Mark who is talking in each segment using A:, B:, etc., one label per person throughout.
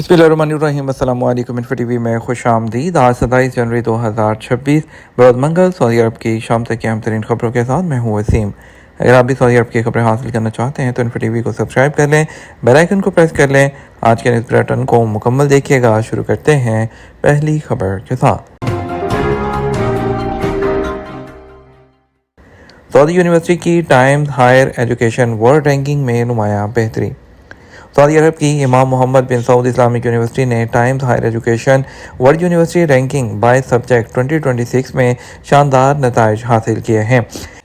A: बिस्मिल्लाहिर्रहमानिर्रहीम। अस्सलाम वालेकुम। इन्फो टीवी में खुश आमदीद। आज 27 जनवरी 2026 बरोज़ मंगल सऊदी अरब की शाम तक की अहम तरीन खबरों के साथ मैं हूँ वसीम। अगर आप भी सऊदी अरब की खबरें हासिल करना चाहते हैं तो इन्फो टीवी को सब्सक्राइब कर लें, बेल आइकन को प्रेस कर लें। आज के न्यूज़ बुलेटिन को मुकम्मल देखिएगा। शुरू करते हैं पहली खबर के साथ। सऊदी यूनिवर्सिटी की Times Higher Education World ranking में नुमाया बेहतरी। सऊदी अरब की Imam Mohammad bin Saud Islamic University ने Times Higher Education World University ranking by subject 2026 में शानदार नताइज हासिल किए हैं।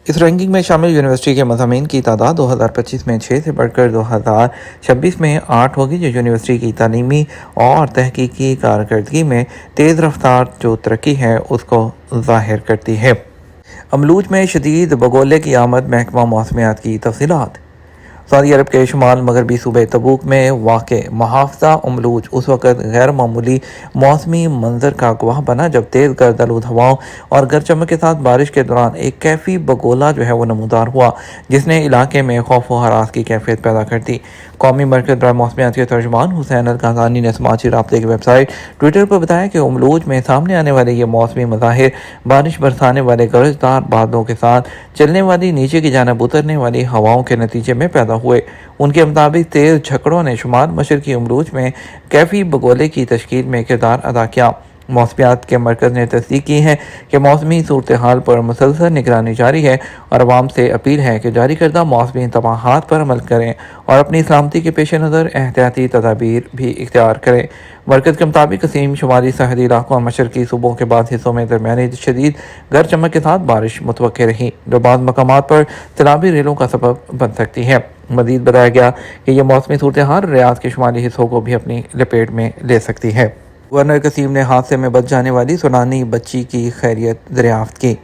A: इस रैंकिंग में शामिल यूनिवर्सिटी के मज़ामीन की तादाद 2025 में 6 से बढ़कर 2026 में 8 होगी, जो यूनिवर्सिटी की तालीमी और तहकीकी कारकर्दगी में तेज़ रफ्तार जो तरक्की है उसको ज़ाहिर करती है। अमलूज में शदीद बगोले की आमद, महकमा मौसमियात की तफसीलात। सऊदी अरब के शुमाल मगरबी सूबे तबूक में वाक़े मुहाफ़ज़ा अमलूज उस वक़्त गैर मामूली मौसमी मंजर का गवाह बना जब तेज़ गर्द आलूद हवाओं और गरज चमक के साथ बारिश के दौरान एक कैफ़ी बगोला जो है वो नमूदार हुआ, जिसने इलाके में खौफ व हरास की कैफियत पैदा कर दी। कौमी मरकज़ बराए मौसमियात के तर्जुमान हुसैन अल काज़ानी ने समाजी राब्ते की वेबसाइट ट्विटर पर बताया कि अमलूज में सामने आने वाले ये मौसमी मज़ाहिर बारिश बरसाने वाले गरजदार बादलों के साथ चलने वाली नीचे की जानब उतरने वाली हवाओं के नतीजे में पैदा हुए। उनके मुताबिक तेज़ झकड़ों ने शुमाल मशरकी अमलूज में कैफी बगोले की तश्कील में किरदार अदा किया। मौसमियात के मरकज़ ने तस्दीक की है कि मौसमी सूरत हाल पर मुसलसल निगरानी जारी है और अवाम से अपील है कि जारी करदा मौसमी तबाहात पर अमल करें और अपनी सलामती के पेश नज़र एहतियाती तदाबीर भी इख्तियार करें। मरकज़ के मुताबिक कसीम शुमाली सरहदी इलाकों और मशरकी सूबों के बाद हिस्सों में दरमियानी शदीद गरज चमक के साथ बारिश मुतवक्के रही, जो बाद मकामात पर सैलाबी रेलों का सबब बन सकती है। मज़ीद बताया गया कि यह मौसमी सूरत हाल रियाद के शुमाली हिस्सों को भी अपनी लपेट में ले सकती है। गवर्नर कसीम ने हादसे में बच जाने वाली सुनानी बच्ची की खैरियत दरियाफ्त की।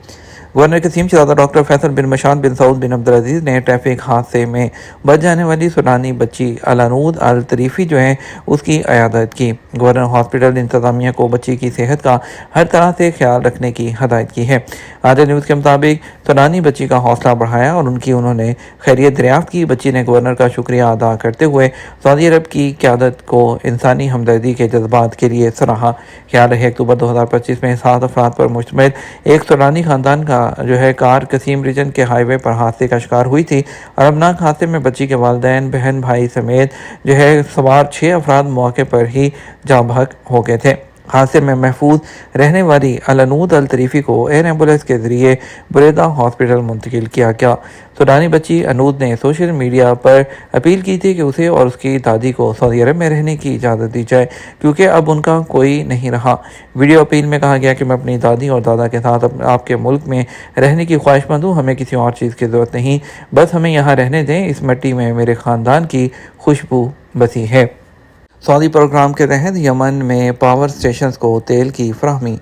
A: गवर्नर कसीम शहजादा डॉक्टर फैसल बिन मशाद बिन सऊद बिन अब्दुल अजीज़ ने ट्रैफिक हादसे में बच जाने वाली सुनानी बच्ची अलानूद अल तरीफ़ी जो है उसकी अयादत की। गवर्नर हॉस्पिटल इंतज़ामिया को बच्ची की सेहत का हर तरह से ख्याल रखने की हदायत की है। आज न्यूज़ के मुताबिक सुनानी बच्ची का हौसला बढ़ाया और उन्होंने खैरियत दरियाफ्त की। बच्ची ने गवर्नर का शुक्रिया अदा करते हुए सऊदी अरब की क़यादत को इंसानी हमदर्दी के जज्बात के लिए सराहा। ख्याल रहे अक्टूबर 2025 में 7 अफराद पर मुश्तमिल एक सुनानी ख़ानदान का जो है कार कसीम रीजन के हाईवे पर हादसे का शिकार हुई थी और अरबनाक हादसे में बच्ची के वालिदैन, बहन, भाई समेत जो है सवार 6 अफराद मौके पर ही जाँ बहक हो गए थे। हादसे में महफूज रहने वाली अलानूद अल तरीफ़ी को एयर एम्बुलेंस के जरिए बुरेदा हॉस्पिटल मुंतकिल किया गया। सुडानी बच्ची अनूद ने सोशल मीडिया पर अपील की थी कि उसे और उसकी दादी को सऊदी अरब में रहने की इजाज़त दी जाए, क्योंकि अब उनका कोई नहीं रहा। वीडियो अपील में कहा गया कि मैं अपनी दादी और दादा के साथ आपके मुल्क में रहने की ख्वाहिशमंद हूँ। हमें किसी और चीज़ की ज़रूरत नहीं, बस हमें यहाँ रहने दें। इस मिट्टी में मेरे ख़ानदान की खुशबू बसी है। सऊदी प्रोग्राम के तहत यमन में पावर स्टेशंस को तेल की फराहमी।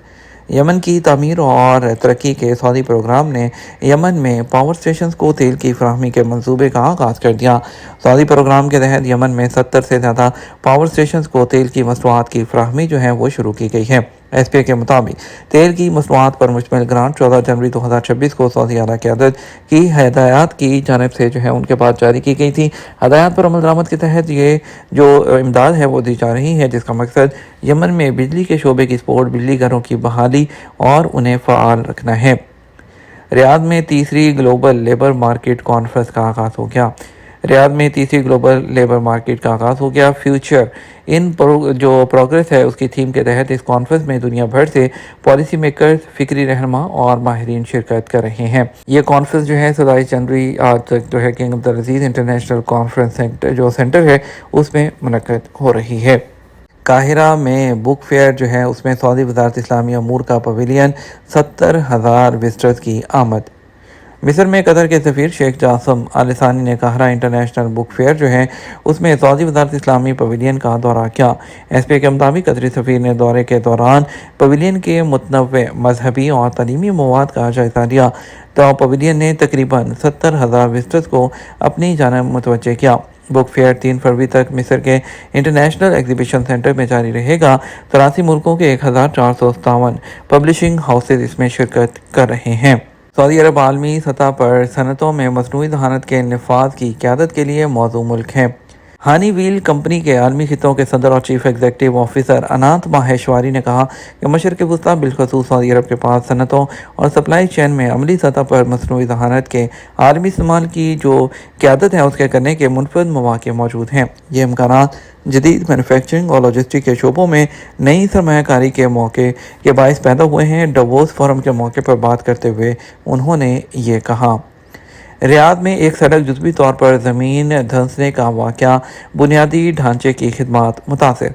A: यमन की तामीर और तरक्की के सऊदी प्रोग्राम ने यमन में पावर स्टेशंस को तेल की फराहमी के मंसूबे का आगाज़ कर दिया। सऊदी प्रोग्राम के तहत यमन में 70 से ज़्यादा पावर स्टेशंस को तेल की मसनूआत की फराहमी जो है वो शुरू की गई है। एसपीए के मुताबिक तेल की मसनूआत पर मुश्तमिल ग्रांट 14 जनवरी 2026 को सऊदी आला क़यादत की हदायत की जानिब से जो है उनके पास जारी की गई थी। हदायत पर अमल दरामद के तहत ये जो इमदाद है वो दी जा रही है, जिसका मकसद यमन में बिजली के शोबे की सपोर्ट, बिजली घरों की बहाली और उन्हें फ़आल रखना है। रियाद में तीसरी ग्लोबल लेबर मार्केट कॉन्फ्रेंस का आगाज़ हो गया। रियाद में तीसरी ग्लोबल लेबर मार्केट का आगाज़ हो गया। फ्यूचर इन जो प्रोग्रेस है उसकी थीम के तहत इस कॉन्फ्रेंस में दुनिया भर से पॉलिसी मेकर्स, फिक्री रहनुमा और माहिरीन शिरकत कर रहे हैं। ये कॉन्फ्रेंस जो है 27 जनवरी आज तक जो है किंग अब्दुल अजीज़ इंटरनेशनल कॉन्फ्रेंस सेंटर है उसमें मुनक़्क़द हो रही है। काहिरा में बुक फेयर जो है उसमें सऊदी वज़ारत इस्लामी अमूर का पवेलियन, 70,000 विजिटर्स की आमद। मिस्र में कतर के सफ़ीर शेख जासम अल सानी ने काहिरा इंटरनेशनल बुक फेयर जो है उसमें सऊदी वज़ारत इस्लामी पवेलियन का दौरा किया। एसपी के मुताबिक कतरी सफ़ीर ने दौरे के दौरान पवेलियन के मुतनव्वे मजहबी और तालीमी मवाद का जायज़ा लिया। तो पवेलियन ने तकरीबन 70,000 विजिटर्स को अपनी जानब मुतवज्जे किया। बुक फेयर 3 फरवरी तक मिस्र के इंटरनेशनल एग्जीबिशन सेंटर में जारी रहेगा। 83 मुल्कों के 1457 पब्लिशिंग हाउसेज इसमें शिरकत कर रहे हैं। सऊदी अरब आलमी सतह पर सनतों में मसनूई जहानत के नफाज की क़यादत के लिए मौजू मुल्क है। ہانی ویل کمپنی کے عالمی خطوں کے صدر اور چیف ایگزیکٹو آفیسر انانت ماہیشوری نے کہا کہ مشرق وسطیٰ بالخصوص سعودی عرب کے پاس صنعتوں اور سپلائی چین میں عملی سطح پر مصنوعی ذہانت کے عالمی استعمال کی جو قیادت ہے اس کے کرنے کے منفرد مواقع موجود ہیں۔ یہ امکانات جدید مینوفیکچرنگ اور لاجسٹک کے شعبوں میں نئی سرمایہ کاری کے موقع کے باعث پیدا ہوئے ہیں۔ ڈیووس فورم کے موقع پر بات کرتے ہوئے انہوں نے یہ کہا۔ ریاض میں ایک سڑک جزوی طور پر زمین دھنسنے کا واقعہ، بنیادی ڈھانچے کی خدمات متاثر۔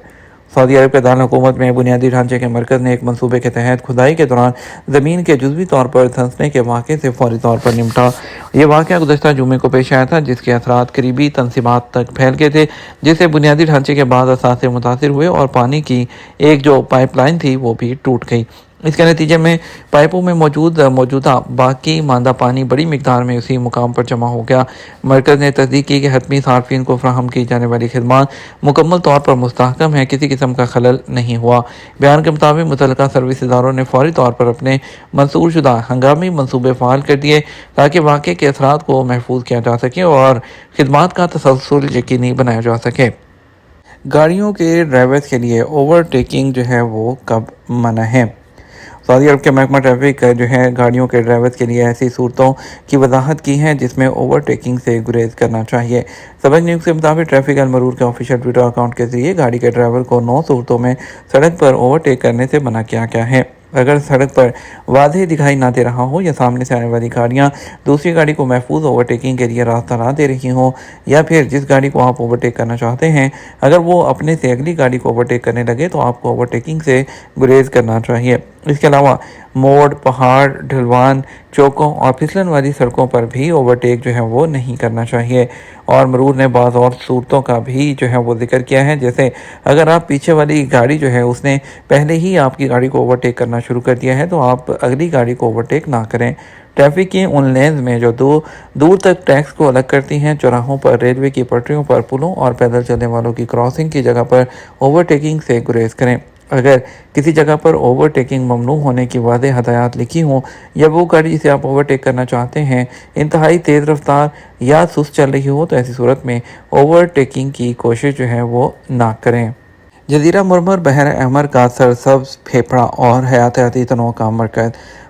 A: سعودی عرب کے دارالحکومت میں بنیادی ڈھانچے کے مرکز نے ایک منصوبے کے تحت کھدائی کے دوران زمین کے جزوی طور پر دھنسنے کے واقعے سے فوری طور پر نمٹا۔ یہ واقعہ گزشتہ جمعے کو پیش آیا تھا، جس کے اثرات قریبی تنصیبات تک پھیل گئے تھے، جس سے بنیادی ڈھانچے کے بعض اثاثے متاثر ہوئے اور پانی کی ایک جو پائپ لائن تھی وہ بھی ٹوٹ گئی۔ اس کے نتیجے میں پائپوں میں موجودہ باقی ماندہ پانی بڑی مقدار میں اسی مقام پر جمع ہو گیا۔ مرکز نے تصدیق کی کہ حتمی صارفین کو فراہم کی جانے والی خدمات مکمل طور پر مستحکم ہیں، کسی قسم کا خلل نہیں ہوا۔ بیان کے مطابق متعلقہ سروس اداروں نے فوری طور پر اپنے منظور شدہ ہنگامی منصوبے فعال کر دیے تاکہ واقعے کے اثرات کو محفوظ کیا جا سکے اور خدمات کا تسلسل یقینی بنایا جا سکے۔ گاڑیوں کے ڈرائیورز کے لیے اوور ٹیکنگ جو ہے وہ کب منع ہے؟ سعودی عرب کے محکمہ ٹریفک جو ہے گاڑیوں کے ڈرائیورز کے لیے ایسی صورتوں کی وضاحت کی ہے جس میں اوور ٹیکنگ سے گریز کرنا چاہیے۔ سبق نیوز کے مطابق ٹریفک المرور کے آفیشیل ٹویٹر اکاؤنٹ کے ذریعے گاڑی کے ڈرائیور کو 9 صورتوں میں سڑک پر اوور ٹیک کرنے سے منع کیا گیا ہے۔ اگر سڑک پر واضح دکھائی نہ دے رہا ہو یا سامنے سے آنے والی گاڑیاں دوسری گاڑی کو محفوظ اوورٹیکنگ کے لیے راستہ نہ دے رہی ہوں، یا پھر جس گاڑی کو آپ اوورٹیک کرنا چاہتے ہیں اگر وہ اپنے سے اگلی گاڑی کو اوورٹیک کرنے لگے تو آپ کو اوورٹیکنگ سے گریز کرنا چاہیے۔ اس کے علاوہ موڑ، پہاڑ، ڈھلوان، چوکوں اور پھسلن والی سڑکوں پر بھی اوورٹیک جو ہے وہ نہیں کرنا چاہیے۔ اور مرور نے بعض اور صورتوں کا بھی جو ہے وہ ذکر کیا ہے، جیسے اگر آپ پیچھے والی گاڑی جو ہے اس نے پہلے ہی آپ کی گاڑی کو اوورٹیک کرنا شروع کر دیا ہے تو آپ اگلی گاڑی کو اوورٹیک نہ کریں۔ ٹریفک کی ان لینز میں جو دور تک ٹریکس کو الگ کرتی ہیں، چوراہوں پر، ریلوے کی پٹریوں پر، پلوں اور پیدل چلنے والوں کی کراسنگ کی جگہ پر اوورٹیکنگ سے گریز کریں۔ اگر کسی جگہ پر اوورٹیکنگ ممنوع ہونے کی واضح ہدایات لکھی ہوں یا وہ گاڑی جسے آپ اوورٹیک کرنا چاہتے ہیں انتہائی تیز رفتار یا سست چل رہی ہو تو ایسی صورت میں اوورٹیکنگ کی کوشش جو ہے وہ نہ کریں۔ جزیرہ مرمر بحر احمر کا سرسبز پھیپھڑا اور حیاتیاتی تنوع کا مرکز۔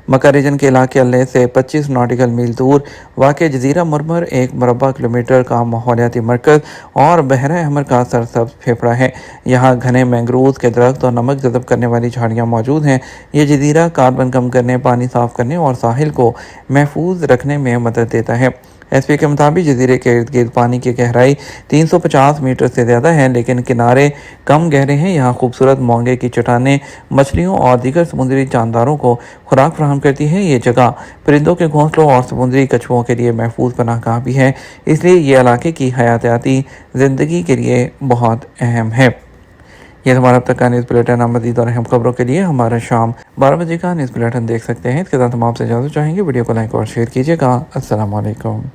A: مکہ ریجن کے علاقے اللہ سے 25 ناٹیکل میل دور واقع جزیرہ مرمر ایک مربع کلومیٹر کا ماحولیاتی مرکز اور بحر احمر کا سرسبز پھیپھڑا ہے۔ یہاں گھنے مینگرووز کے درخت اور نمک جذب کرنے والی جھاڑیاں موجود ہیں۔ یہ جزیرہ کاربن کم کرنے، پانی صاف کرنے اور ساحل کو محفوظ رکھنے میں مدد دیتا ہے۔ ایس پی کے مطابق جزیرے کے ارد گرد پانی کی گہرائی 350 میٹر سے زیادہ ہے، لیکن کنارے کم گہرے ہیں۔ یہاں خوبصورت مونگے کی چٹانیں مچھلیوں اور دیگر سمندری جانداروں کو خوراک فراہم کرتی ہیں۔ یہ جگہ پرندوں کے گھونسلوں اور سمندری کچھووں کے لیے محفوظ پناہ گاہ بھی ہے، اس لیے یہ علاقے کی حیاتیاتی زندگی کے لیے بہت اہم ہے۔ یہ ہمارا اب تک کا نیوز بلیٹن۔ مزید اور اہم خبروں کے لیے ہمارا شام 12 بجے کا نیوز بلیٹن دیکھ سکتے ہیں۔ اس کے ساتھ ہم آپ سے اجازت چاہیں گے، ویڈیو کو لائک اور شیئر کیجیے گا۔ السلام علیکم۔